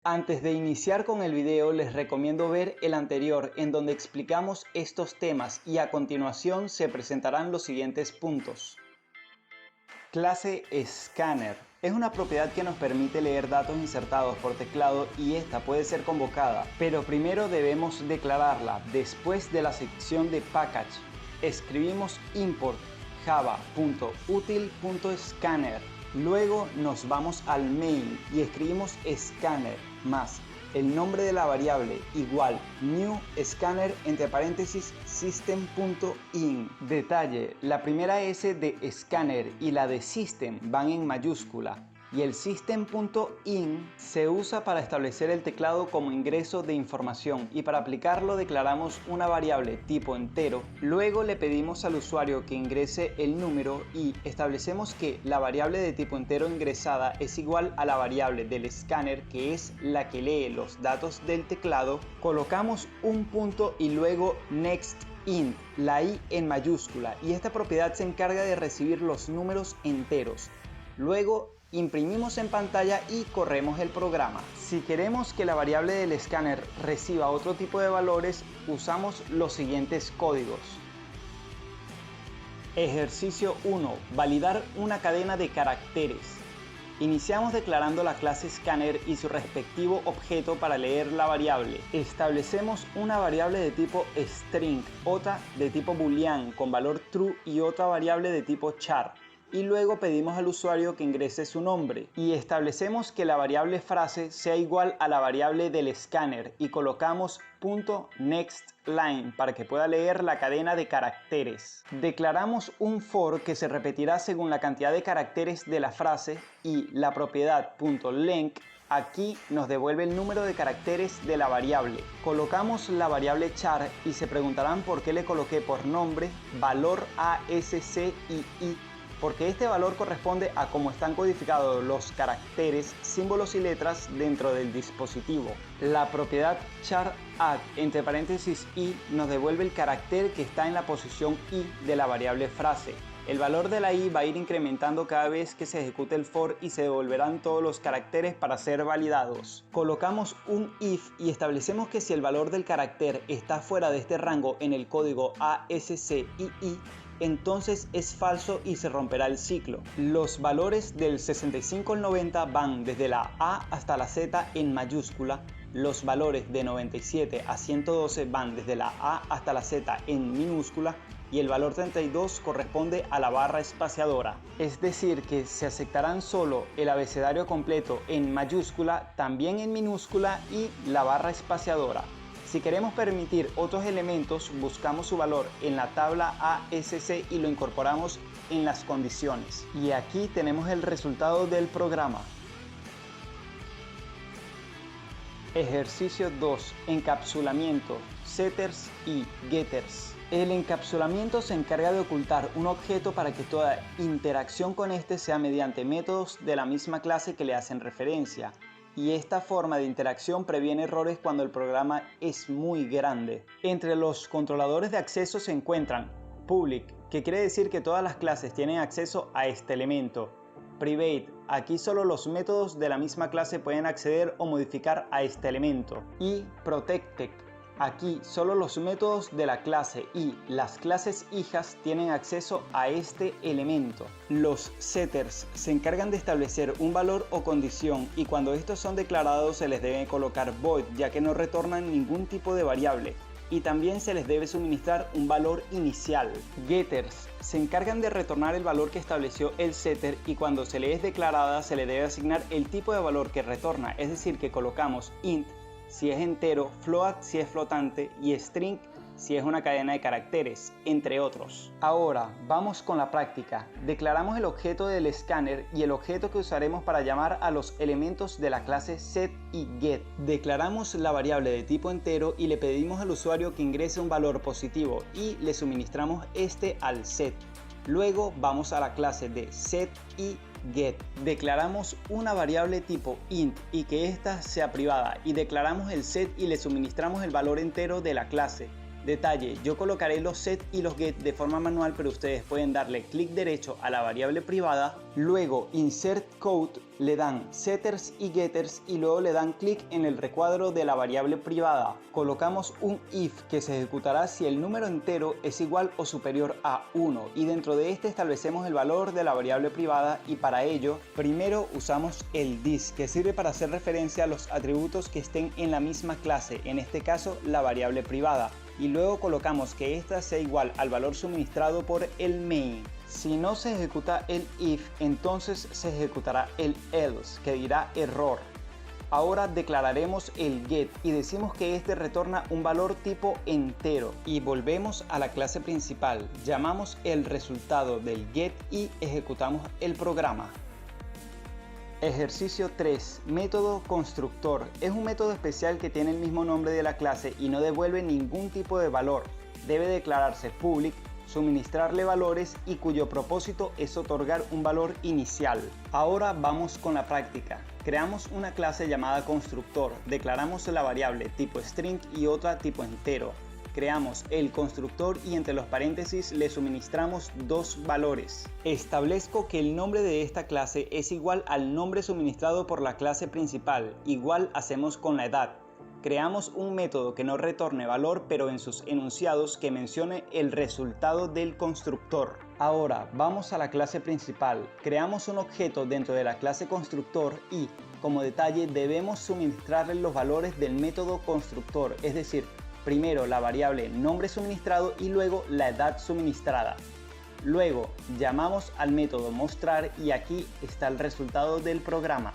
Antes de iniciar con el video, les recomiendo ver el anterior en donde explicamos estos temas y a continuación se presentarán los siguientes puntos. Clase Scanner es una propiedad que nos permite leer datos insertados por teclado y esta puede ser convocada, pero primero debemos declararla. Después de la sección de Package, escribimos import java.util.scanner. Luego nos vamos al main y escribimos scanner más el nombre de la variable igual new scanner entre paréntesis system.in. Detalle: la primera S de scanner y la de system van en mayúscula y el system.in se usa para establecer el teclado como ingreso de información, y para aplicarlo declaramos una variable tipo entero. Luego le pedimos al usuario que ingrese el número y establecemos que la variable de tipo entero ingresada es igual a la variable del escáner, que es la que lee los datos del teclado. Colocamos un punto y luego next int, la i en mayúscula, y esta propiedad se encarga de recibir los números enteros. Luego imprimimos en pantalla y corremos el programa. Si queremos que la variable del escáner reciba otro tipo de valores, usamos los siguientes códigos. Ejercicio 1. Validar una cadena de caracteres. Iniciamos declarando la clase Scanner y su respectivo objeto para leer la variable. Establecemos una variable de tipo string, otra de tipo boolean con valor true y otra variable de tipo char. Y luego pedimos al usuario que ingrese su nombre y establecemos que la variable frase sea igual a la variable del escáner y colocamos .nextLine para que pueda leer la cadena de caracteres. Declaramos un for que se repetirá según la cantidad de caracteres de la frase y la propiedad .length aquí nos devuelve el número de caracteres de la variable. Colocamos la variable char y se preguntarán por qué le coloqué por nombre valor ASCII, porque este valor corresponde a cómo están codificados los caracteres, símbolos y letras dentro del dispositivo. La propiedad char add entre paréntesis i nos devuelve el carácter que está en la posición i de la variable frase. El valor de la i va a ir incrementando cada vez que se ejecute el for y se devolverán todos los caracteres para ser validados. Colocamos un if y establecemos que si el valor del carácter está fuera de este rango en el código ASCII, entonces es falso y se romperá el ciclo. Los valores del 65 al 90 van desde la A hasta la Z en mayúscula. Los valores de 97 a 112 van desde la A hasta la Z en minúscula. Y el valor 32 corresponde a la barra espaciadora. Es decir, que se aceptarán solo el abecedario completo en mayúscula, también en minúscula y la barra espaciadora. Si queremos permitir otros elementos, buscamos su valor en la tabla ASC y lo incorporamos en las condiciones. Y aquí tenemos el resultado del programa. Ejercicio 2. Encapsulamiento, setters y getters. El encapsulamiento se encarga de ocultar un objeto para que toda interacción con este sea mediante métodos de la misma clase que le hacen referencia. Y esta forma de interacción previene errores cuando el programa es muy grande. Entre los controladores de acceso se encuentran public, que quiere decir que todas las clases tienen acceso a este elemento. Private, aquí solo los métodos de la misma clase pueden acceder o modificar a este elemento. Y protected, aquí solo los métodos de la clase y las clases hijas tienen acceso a este elemento. Los setters se encargan de establecer un valor o condición y cuando estos son declarados se les debe colocar void, ya que no retornan ningún tipo de variable. Y también se les debe suministrar un valor inicial. Getters se encargan de retornar el valor que estableció el setter y cuando se le es declarada se le debe asignar el tipo de valor que retorna, es decir que colocamos int si es entero, float si es flotante y string si es una cadena de caracteres, entre otros. Ahora vamos con la práctica. Declaramos el objeto del escáner y el objeto que usaremos para llamar a los elementos de la clase set y get. Declaramos la variable de tipo entero y le pedimos al usuario que ingrese un valor positivo y le suministramos este al set. Luego vamos a la clase de set y get. Declaramos una variable tipo int y que ésta sea privada y declaramos el set y le suministramos el valor entero de la clase. Detalle, yo colocaré los set y los get de forma manual, pero ustedes pueden darle clic derecho a la variable privada, luego insert code, le dan setters y getters y luego le dan clic en el recuadro de la variable privada. Colocamos un if que se ejecutará si el número entero es igual o superior a 1 y dentro de este establecemos el valor de la variable privada y para ello primero usamos el this que sirve para hacer referencia a los atributos que estén en la misma clase, en este caso la variable privada. Y luego colocamos que ésta sea igual al valor suministrado por el main. Si no se ejecuta el if, entonces se ejecutará el else, que dirá error. Ahora declararemos el get y decimos que este retorna un valor tipo entero. Y volvemos a la clase principal, llamamos el resultado del get y ejecutamos el programa. Ejercicio 3. Método constructor. Es un método especial que tiene el mismo nombre de la clase y no devuelve ningún tipo de valor. Debe declararse public, suministrarle valores y cuyo propósito es otorgar un valor inicial. Ahora vamos con la práctica. Creamos una clase llamada constructor. Declaramos la variable tipo string y otra tipo entero. Creamos el constructor y entre los paréntesis le suministramos dos valores. Establezco que el nombre de esta clase es igual al nombre suministrado por la clase principal. Igual hacemos con la edad. Creamos un método que no retorne valor, pero en sus enunciados que mencione el resultado del constructor. Ahora vamos a la clase principal. Creamos un objeto dentro de la clase constructor y, como detalle, debemos suministrarle los valores del método constructor, es decir, primero la variable nombre suministrado y luego la edad suministrada. Luego llamamos al método mostrar y aquí está el resultado del programa.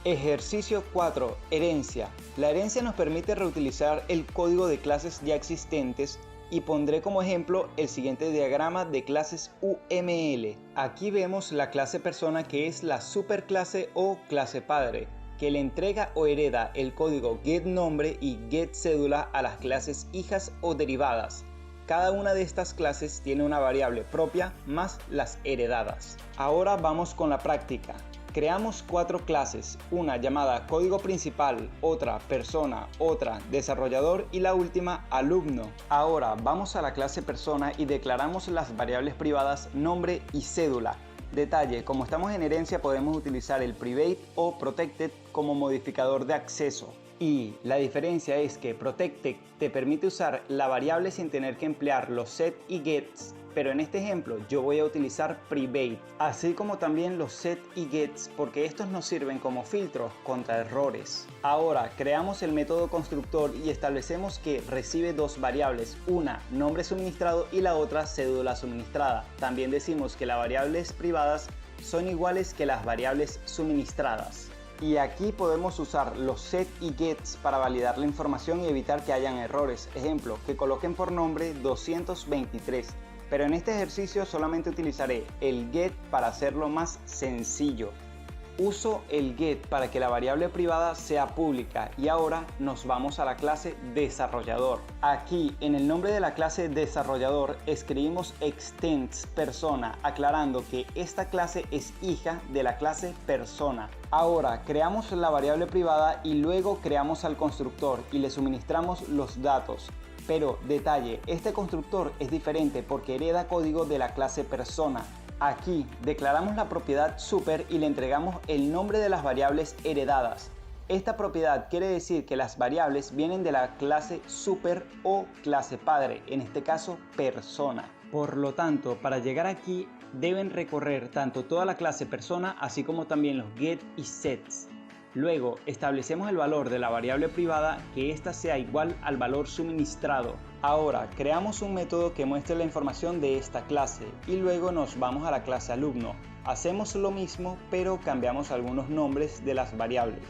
Ejercicio 4. Herencia. La herencia nos permite reutilizar el código de clases ya existentes y pondré como ejemplo el siguiente diagrama de clases UML. Aquí vemos la clase persona que es la superclase o clase padre, que le entrega o hereda el código getNombre y getCédula a las clases hijas o derivadas. Cada una de estas clases tiene una variable propia más las heredadas. Ahora vamos con la práctica. Creamos 4 clases, una llamada código principal, otra persona, otra desarrollador y la última alumno. Ahora vamos a la clase persona y declaramos las variables privadas nombre y cédula. Detalle, como estamos en herencia podemos utilizar el private o protected como modificador de acceso. Y la diferencia es que protected te permite usar la variable sin tener que emplear los set y gets, pero en este ejemplo yo voy a utilizar private, así como también los set y gets porque estos nos sirven como filtros contra errores. Ahora creamos el método constructor y establecemos que recibe dos variables, una nombre suministrado y la otra cédula suministrada. También decimos que las variables privadas son iguales que las variables suministradas. Y aquí podemos usar los set y gets para validar la información y evitar que hayan errores. Ejemplo, que coloquen por nombre 223. Pero en este ejercicio solamente utilizaré el get para hacerlo más sencillo. Uso el get para que la variable privada sea pública y ahora nos vamos a la clase desarrollador. Aquí en el nombre de la clase desarrollador escribimos extends persona, aclarando que esta clase es hija de la clase persona. Ahora creamos la variable privada y luego creamos al constructor y le suministramos los datos. Pero detalle, este constructor es diferente porque hereda código de la clase persona. Aquí declaramos la propiedad super y le entregamos el nombre de las variables heredadas. Esta propiedad quiere decir que las variables vienen de la clase super o clase padre, en este caso persona. Por lo tanto, para llegar aquí deben recorrer tanto toda la clase persona así como también los get y sets. Luego establecemos el valor de la variable privada que ésta sea igual al valor suministrado. Ahora creamos un método que muestre la información de esta clase y luego nos vamos a la clase alumno. Hacemos lo mismo pero cambiamos algunos nombres de las variables.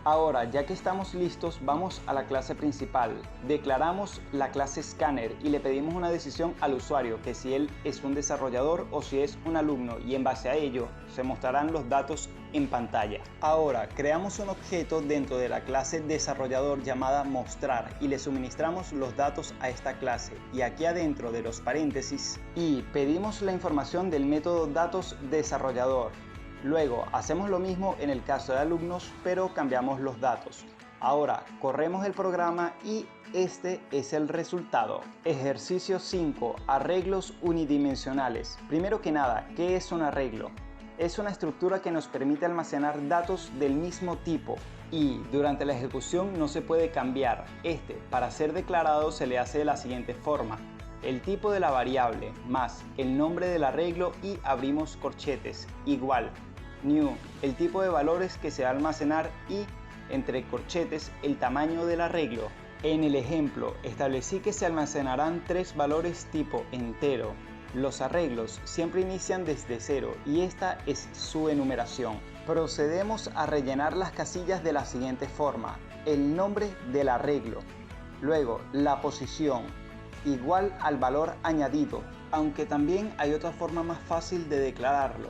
Ahora, ya que estamos listos, vamos a la clase principal. Declaramos la clase Scanner y le pedimos una decisión al usuario, que si él es un desarrollador o si es un alumno, y en base a ello se mostrarán los datos en pantalla. Ahora, creamos un objeto dentro de la clase desarrollador llamada mostrar y le suministramos los datos a esta clase y aquí adentro de los paréntesis y pedimos la información del método datos desarrollador. Luego hacemos lo mismo en el caso de alumnos, pero cambiamos los datos. Ahora corremos el programa y este es el resultado. Ejercicio 5. Arreglos unidimensionales. Primero que nada, ¿qué es un arreglo? Es una estructura que nos permite almacenar datos del mismo tipo y durante la ejecución no se puede cambiar. Para ser declarado se le hace de la siguiente forma: el tipo de la variable más el nombre del arreglo y abrimos corchetes igual new, el tipo de valores que se va a almacenar y entre corchetes el tamaño del arreglo. En el ejemplo establecí que se almacenarán 3 valores tipo entero. Los arreglos siempre inician desde 0 y esta es su enumeración. Procedemos a rellenar las casillas de la siguiente forma: el nombre del arreglo, luego la posición, igual al valor añadido, aunque también hay otra forma más fácil de declararlo,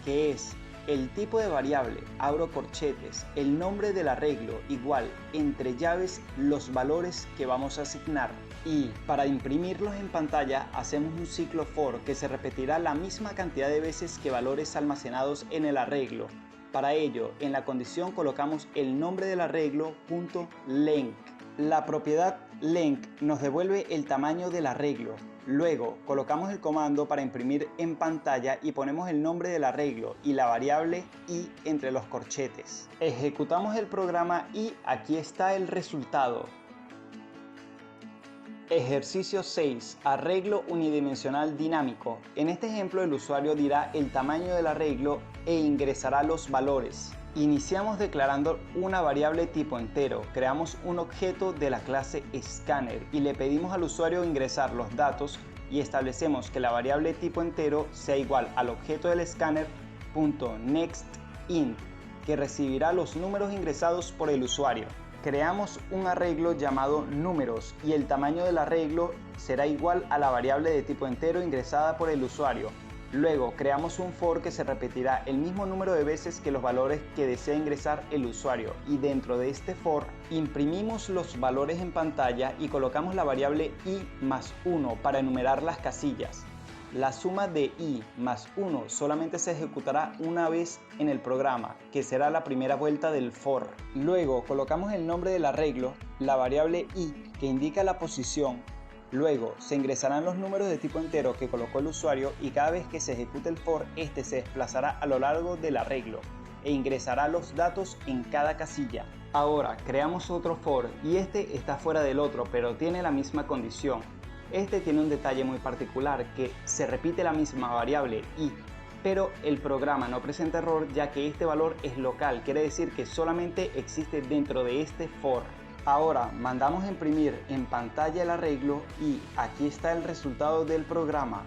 que es el tipo de variable, abro corchetes, el nombre del arreglo, igual, entre llaves, los valores que vamos a asignar. Y para imprimirlos en pantalla hacemos un ciclo for que se repetirá la misma cantidad de veces que valores almacenados en el arreglo. Para ello, en la condición colocamos el nombre del arreglo .length. La propiedad length nos devuelve el tamaño del arreglo. Luego colocamos el comando para imprimir en pantalla y ponemos el nombre del arreglo y la variable i entre los corchetes. Ejecutamos el programa y aquí está el resultado. Ejercicio 6. Arreglo unidimensional dinámico. En este ejemplo el usuario dirá el tamaño del arreglo e ingresará los valores. Iniciamos declarando una variable tipo entero, creamos un objeto de la clase Scanner y le pedimos al usuario ingresar los datos y establecemos que la variable tipo entero sea igual al objeto del scanner.nextInt, que recibirá los números ingresados por el usuario. Creamos un arreglo llamado números y el tamaño del arreglo será igual a la variable de tipo entero ingresada por el usuario. Luego creamos un for que se repetirá el mismo número de veces que los valores que desea ingresar el usuario y dentro de este for imprimimos los valores en pantalla y colocamos la variable i más 1 para enumerar las casillas. La suma de i más 1 solamente se ejecutará una vez en el programa, que será la primera vuelta del for. Luego colocamos el nombre del arreglo, la variable i que indica la posición. Luego se ingresarán los números de tipo entero que colocó el usuario y cada vez que se ejecute el for, este se desplazará a lo largo del arreglo e ingresará los datos en cada casilla. Ahora creamos otro for y este está fuera del otro, pero tiene la misma condición. Este tiene un detalle muy particular, que se repite la misma variable i, pero el programa no presenta error ya que este valor es local, quiere decir que solamente existe dentro de este for. Ahora mandamos a imprimir en pantalla el arreglo y aquí está el resultado del programa.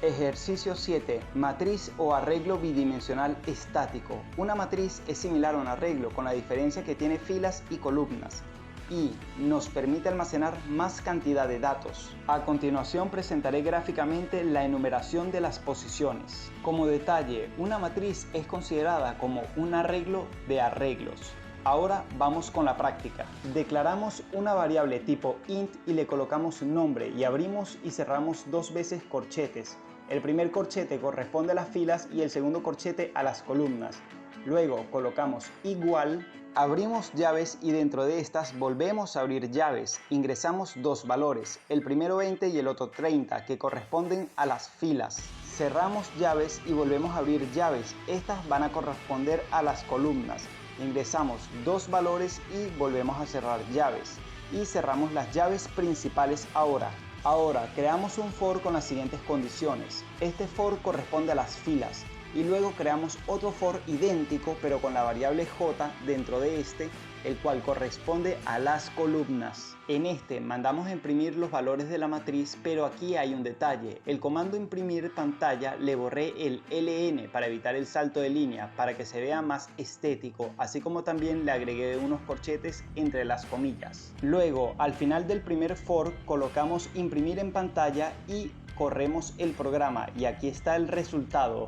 Ejercicio 7. Matriz o arreglo bidimensional estático. Una matriz es similar a un arreglo con la diferencia que tiene filas y columnas y nos permite almacenar más cantidad de datos. A continuación presentaré gráficamente la enumeración de las posiciones. Como detalle, una matriz es considerada como un arreglo de arreglos. Ahora vamos con la práctica. Declaramos una variable tipo int y le colocamos nombre y abrimos y cerramos 2 veces corchetes. El primer corchete corresponde a las filas y el segundo corchete a las columnas. Luego colocamos igual, abrimos llaves y dentro de estas volvemos a abrir llaves. Ingresamos 2 valores, el primero 20 y el otro 30, que corresponden a las filas. Cerramos llaves y volvemos a abrir llaves. Estas van a corresponder a las columnas. Ingresamos 2 valores y volvemos a cerrar llaves. Y cerramos las llaves principales ahora. Ahora creamos un for con las siguientes condiciones. Este for corresponde a las filas. Y luego creamos otro for idéntico pero con la variable j dentro de este, el cual corresponde a las columnas. En este mandamos a imprimir los valores de la matriz, pero aquí hay un detalle. El comando imprimir pantalla le borré el ln para evitar el salto de línea, para que se vea más estético, así como también le agregué unos corchetes entre las comillas. Luego, al final del primer for, colocamos imprimir en pantalla y corremos el programa y aquí está el resultado.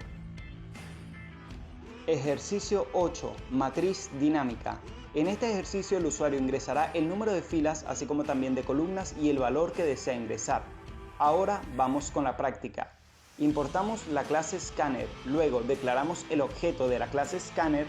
Ejercicio 8. Matriz dinámica. En este ejercicio el usuario ingresará el número de filas así como también de columnas y el valor que desea ingresar. Ahora vamos con la práctica. Importamos la clase Scanner, luego declaramos el objeto de la clase Scanner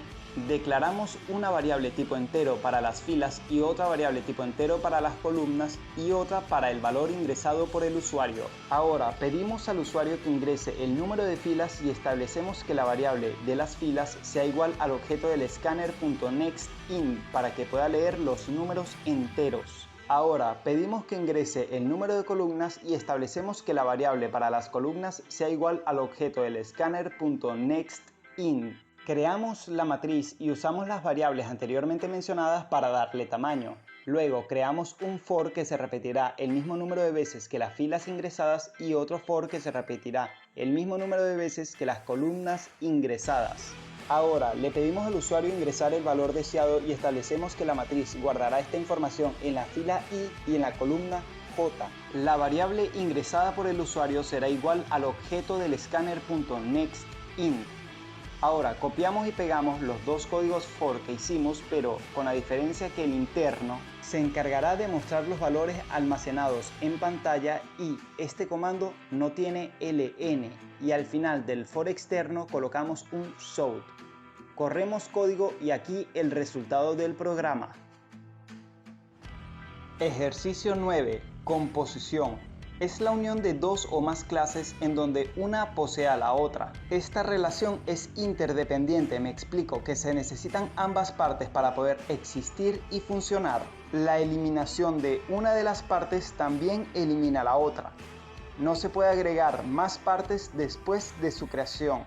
declaramos una variable tipo entero para las filas y otra variable tipo entero para las columnas y otra para el valor ingresado por el usuario. Ahora pedimos al usuario que ingrese el número de filas y establecemos que la variable de las filas sea igual al objeto del scanner.nextIn para que pueda leer los números enteros. Ahora pedimos que ingrese el número de columnas y establecemos que la variable para las columnas sea igual al objeto del scanner.nextIn. Creamos la matriz y usamos las variables anteriormente mencionadas para darle tamaño. Luego creamos un for que se repetirá el mismo número de veces que las filas ingresadas y otro for que se repetirá el mismo número de veces que las columnas ingresadas. Ahora le pedimos al usuario ingresar el valor deseado y establecemos que la matriz guardará esta información en la fila I y en la columna J. La variable ingresada por el usuario será igual al objeto del scanner.nextIn. Ahora copiamos y pegamos los dos códigos for que hicimos, pero con la diferencia que el interno se encargará de mostrar los valores almacenados en pantalla y este comando no tiene ln, y al final del for externo colocamos un shout. Corremos código y aquí el resultado del programa. Ejercicio 9. Composición. Es la unión de dos o más clases en donde una posee a la otra. Esta relación es interdependiente, me explico, que se necesitan ambas partes para poder existir y funcionar. La eliminación de una de las partes también elimina la otra. No se puede agregar más partes después de su creación.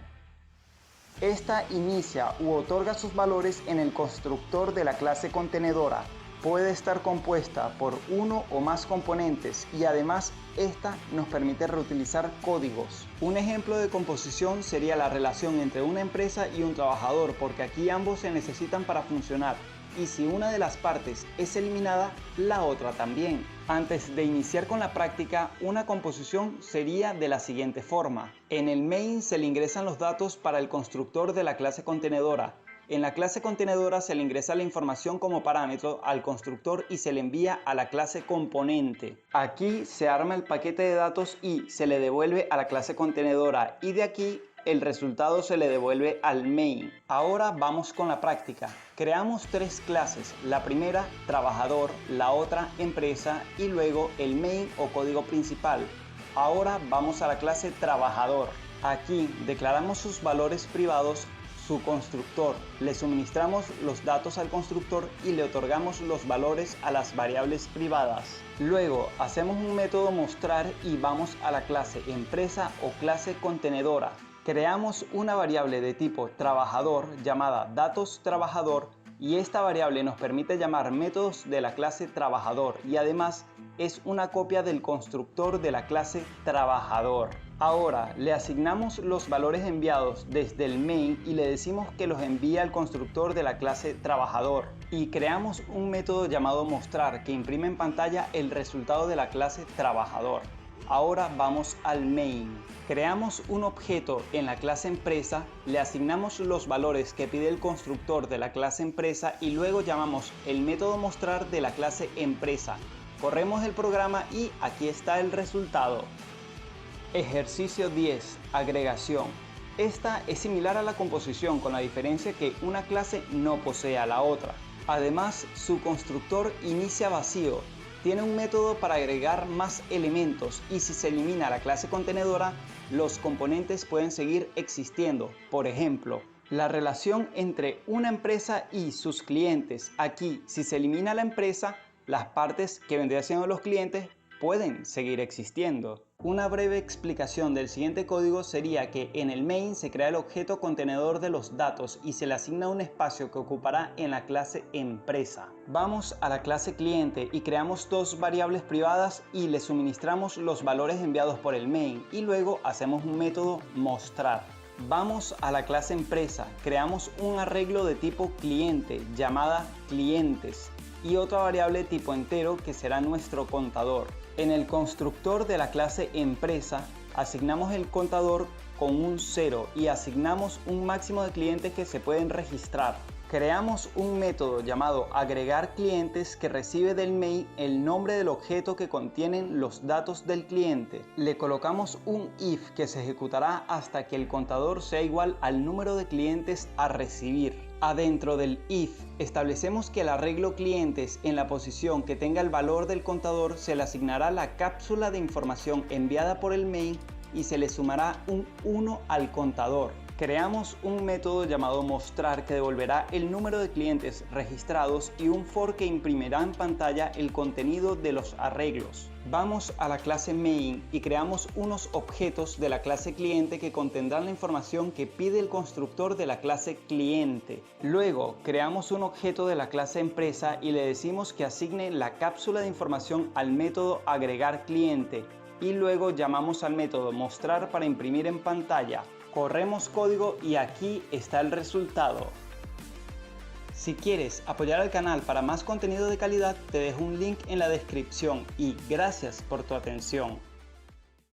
Esta inicia u otorga sus valores en el constructor de la clase contenedora. Puede estar compuesta por uno o más componentes y además esta nos permite reutilizar códigos. Un ejemplo de composición sería la relación entre una empresa y un trabajador, porque aquí ambos se necesitan para funcionar. Y si una de las partes es eliminada, la otra también. Antes de iniciar con la práctica, una composición sería de la siguiente forma. En el main se le ingresan los datos para el constructor de la clase contenedora. En la clase contenedora se le ingresa la información como parámetro al constructor y se le envía a la clase componente. Aquí se arma el paquete de datos y se le devuelve a la clase contenedora, y de aquí el resultado se le devuelve al main. Ahora vamos con la práctica. Creamos tres clases, la primera trabajador, la otra empresa y luego el main o código principal. Ahora vamos a la clase trabajador. Aquí declaramos sus valores privados, su constructor, le suministramos los datos al constructor y le otorgamos los valores a las variables privadas. Luego hacemos un método mostrar y vamos a la clase empresa o clase contenedora. Creamos una variable de tipo trabajador llamada datos trabajador y esta variable nos permite llamar métodos de la clase trabajador y además es una copia del constructor de la clase trabajador. Ahora le asignamos los valores enviados desde el main y le decimos que los envíe al constructor de la clase trabajador. Y creamos un método llamado mostrar que imprime en pantalla el resultado de la clase trabajador. Ahora vamos al main. Creamos un objeto en la clase empresa, le asignamos los valores que pide el constructor de la clase empresa y luego llamamos el método mostrar de la clase empresa. Corremos el programa y aquí está el resultado. Ejercicio 10. Agregación. Esta es similar a la composición con la diferencia que una clase no posee a la otra. Además, su constructor inicia vacío. Tiene un método para agregar más elementos y si se elimina la clase contenedora, los componentes pueden seguir existiendo. Por ejemplo, la relación entre una empresa y sus clientes. Aquí, si se elimina la empresa, las partes que vendrían siendo los clientes pueden seguir existiendo. Una breve explicación del siguiente código sería que en el main se crea el objeto contenedor de los datos y se le asigna un espacio que ocupará en la clase empresa. Vamos a la clase cliente y creamos dos variables privadas y le suministramos los valores enviados por el main y luego hacemos un método mostrar. Vamos a la clase empresa, creamos un arreglo de tipo cliente llamada clientes y otra variable tipo entero que será nuestro contador. En el constructor de la clase empresa asignamos el contador con un 0 y asignamos un máximo de clientes que se pueden registrar. Creamos un método llamado agregar clientes que recibe del main el nombre del objeto que contienen los datos del cliente. Le colocamos un if que se ejecutará hasta que el contador sea igual al número de clientes a recibir. Adentro del if, establecemos que el arreglo clientes en la posición que tenga el valor del contador se le asignará la cápsula de información enviada por el main y se le sumará un 1 al contador. Creamos un método llamado mostrar que devolverá el número de clientes registrados y un for que imprimirá en pantalla el contenido de los arreglos. Vamos a la clase main y creamos unos objetos de la clase cliente que contendrán la información que pide el constructor de la clase cliente. Luego creamos un objeto de la clase empresa y le decimos que asigne la cápsula de información al método agregar cliente y luego llamamos al método mostrar para imprimir en pantalla. Corremos código y aquí está el resultado. Si quieres apoyar al canal para más contenido de calidad, te dejo un link en la descripción y gracias por tu atención.